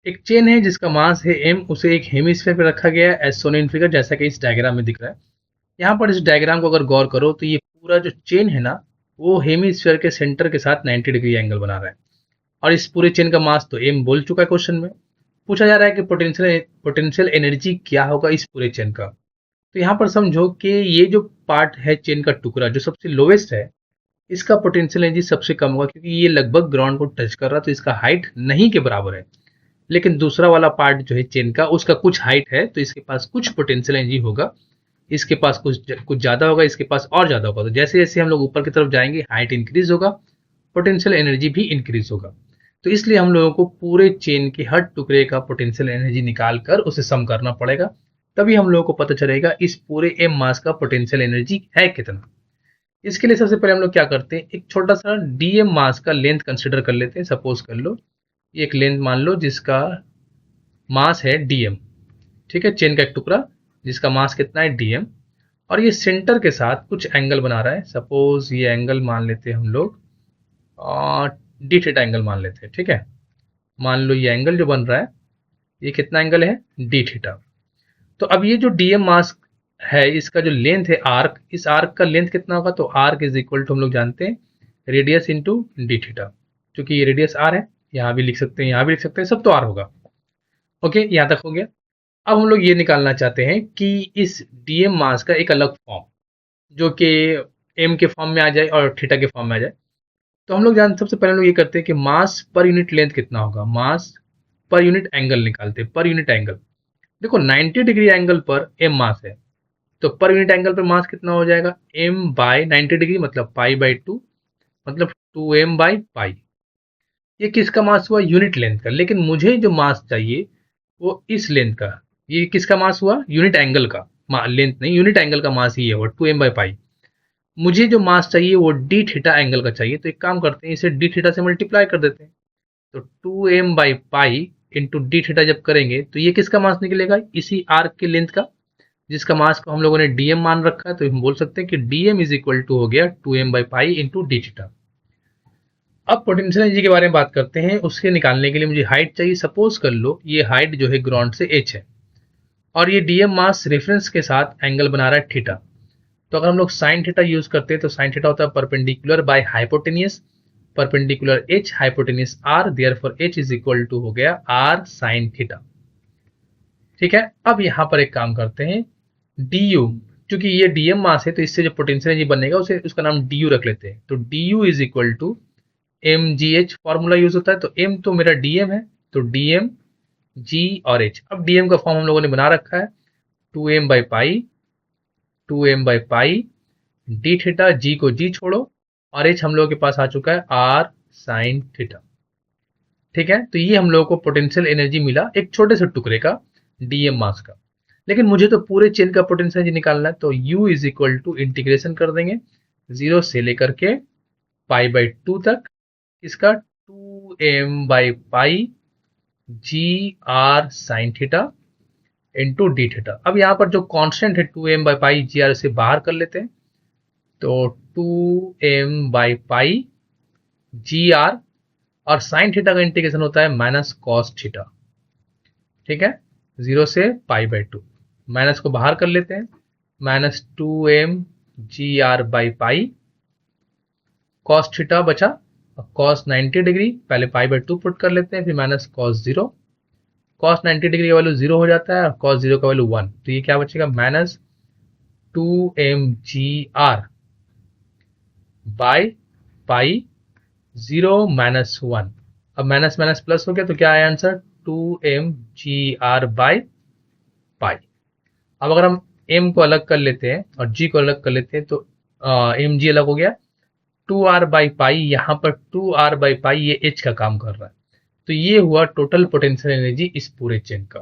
एक चेन है जिसका मास है m, उसे एक हेमिस्फीयर पे रखा गया है एज सोन इन फिगर, जैसा कि इस डायग्राम में दिख रहा है। यहाँ पर इस डायग्राम को अगर गौर करो तो ये पूरा जो चेन है ना, वो हेमिस्फीयर के सेंटर के साथ 90 डिग्री एंगल बना रहा है। और इस पूरे चेन का मास तो m बोल चुका है क्वेश्चन में। पूछा जा रहा है कि पोटेंशियल एनर्जी क्या होगा इस पूरे चेन का। तो यहाँ पर समझो कि ये जो पार्ट है चेन का टुकड़ा जो सबसे लोवेस्ट है, इसका पोटेंशियल एनर्जी सबसे कम होगा, क्योंकि ये लगभग ग्राउंड को टच कर रहा है, तो इसका हाइट नहीं के बराबर है। लेकिन दूसरा वाला पार्ट जो है चेन का, उसका कुछ हाइट है, तो इसके पास कुछ पोटेंशियल एनर्जी होगा। इसके पास कुछ ज़्यादा होगा, इसके पास और ज़्यादा होगा। तो जैसे जैसे हम लोग ऊपर की तरफ जाएंगे हाइट इंक्रीज होगा, पोटेंशियल एनर्जी भी इंक्रीज होगा। तो इसलिए हम लोगों को पूरे चेन के हर टुकड़े का पोटेंशियल एनर्जी निकाल कर उसे सम करना पड़ेगा, तभी हम लोगों को पता चलेगा इस पूरे एम मास का पोटेंशियल एनर्जी है कितना। इसके लिए सबसे पहले हम लोग क्या करते हैं, एक छोटा सा डीएम मास का लेंथ कंसिडर कर लेते हैं। सपोज कर लो ये एक लेंथ मान लो जिसका मास है डीएम। ठीक है, चेन का एक टुकड़ा जिसका मास कितना है डीएम, और ये सेंटर के साथ कुछ एंगल बना रहा है। सपोज ये एंगल मान लेते हैं हम लोग, और डी थीटा एंगल मान लेते हैं। ठीक है, मान लो ये एंगल जो बन रहा है ये कितना एंगल है, डी थीटा। तो अब ये जो डीएम मास है, इसका जो लेंथ है आर्क, इस आर्क का लेंथ कितना होगा, तो आर्क इज इक्वल टू हम लोग जानते हैं रेडियस इंटू डी थीटा। क्योंकि ये रेडियस आर है, यहाँ भी लिख सकते हैं, यहाँ भी लिख सकते हैं, सब तो आर होगा। ओके, यहाँ तक हो गया। अब हम लोग ये निकालना चाहते हैं कि इस डीएम मास का एक अलग फॉर्म, जो कि एम के फॉर्म में आ जाए और थीटा के फॉर्म में आ जाए। तो हम लोग सबसे पहले हम लोग ये करते हैं कि मास पर यूनिट लेंथ कितना होगा, मास पर यूनिट एंगल निकालते हैं। पर यूनिट एंगल देखो 90 डिग्री एंगल पर एम मास है, तो पर यूनिट एंगल पर मास कितना हो जाएगा, एम बाय 90 डिग्री मतलब पाई बाई 2, मतलब 2m बाई पाई। ये किसका मास हुआ, यूनिट लेंथ का। लेकिन मुझे जो मास चाहिए वो इस लेंथ का। ये किसका मास हुआ, यूनिट एंगल का। लेंथ नहीं, यूनिट एंगल का मास ही है वो 2m बाई पाई। मुझे जो मास चाहिए वो डी थीटा एंगल का चाहिए। तो एक काम करते हैं, इसे डी थीटा से मल्टीप्लाई कर देते हैं। तो 2m by pi into D theta जब करेंगे तो ये किसका मास निकलेगा, इसी आर्क की लेंथ का, जिसका मास को हम लोगों ने डीएम मान रखा है। तो हम बोल सकते हैं कि डीएम इज इक्वल टू हो गया 2m by pi into D theta. अब पोटेंशियल एनर्जी के बारे में बात करते हैं। उसके निकालने के लिए मुझे हाइट चाहिए। सपोज कर लो ये हाइट जो है ग्राउंड से h है, और ये डीएम मास रेफरेंस के साथ एंगल बना रहा है थीटा। तो अगर हम लोग साइन थीटा यूज करते हैं तो साइन थीटा होता है perpendicular by hypotenuse, perpendicular h hypotenuse r, therefore h is equal to हो गया r साइन थीटा। ठीक है, अब यहाँ पर एक काम करते हैं, du, क्योंकि ये डीएम मास है तो इससे जो पोटेंशियल एनर्जी बनेगा उसे उसका नाम du रख लेते हैं। तो du is equal to M G H formula use होता है। तो m तो मेरा dm है, तो dm g और h। अब dm का फॉर्म हम लोगों ने बना रखा है 2m by pi, 2m by pi D theta, g को g छोड़ो, और h हम लोगों के पास आ चुका है r साइन थीटा। ठीक है, तो ये हम लोगों को पोटेंशियल एनर्जी मिला एक छोटे से टुकड़े का डीएम मास का। लेकिन मुझे तो पूरे चेन का पोटेंशियल एनर्जी निकालना है। तो u is equal to integration कर देंगे 0 से लेकर के पाई बाई 2 तक, इसका 2m by pi G R sine theta into D theta. अब यहाँ पर जो कांस्टेंट है 2m by pi G are से बाहर कर लेते हैं। तो 2m by pi G R, और साइन थीटा का इंटीग्रेशन होता है माइनस कॉस थीटा। ठीक है, 0 से पाई बाई 2, माइनस को बाहर कर लेते हैं, minus 2m G R by pi, cos theta बचा, कॉस 90 डिग्री, पहले पाई बाई 2 पुट कर लेते हैं, फिर माइनस कॉस 0। कॉस 90 डिग्री का वैल्यू 0 हो जाता है और कॉस 0 का वैल्यू 1, तो ये क्या बचेगा, minus 2mgr by pi 0 minus 1। अब माइनस माइनस प्लस हो गया तो क्या आया आंसर, 2mgr बाई पाई। अब अगर हम m को अलग कर लेते हैं और g को अलग कर लेते हैं तो mg अलग हो गया, 2r बाई पाई, यहाँ पर 2r बाई पाई ये h का काम कर रहा है। तो ये हुआ टोटल पोटेंशियल एनर्जी इस पूरे चेन का।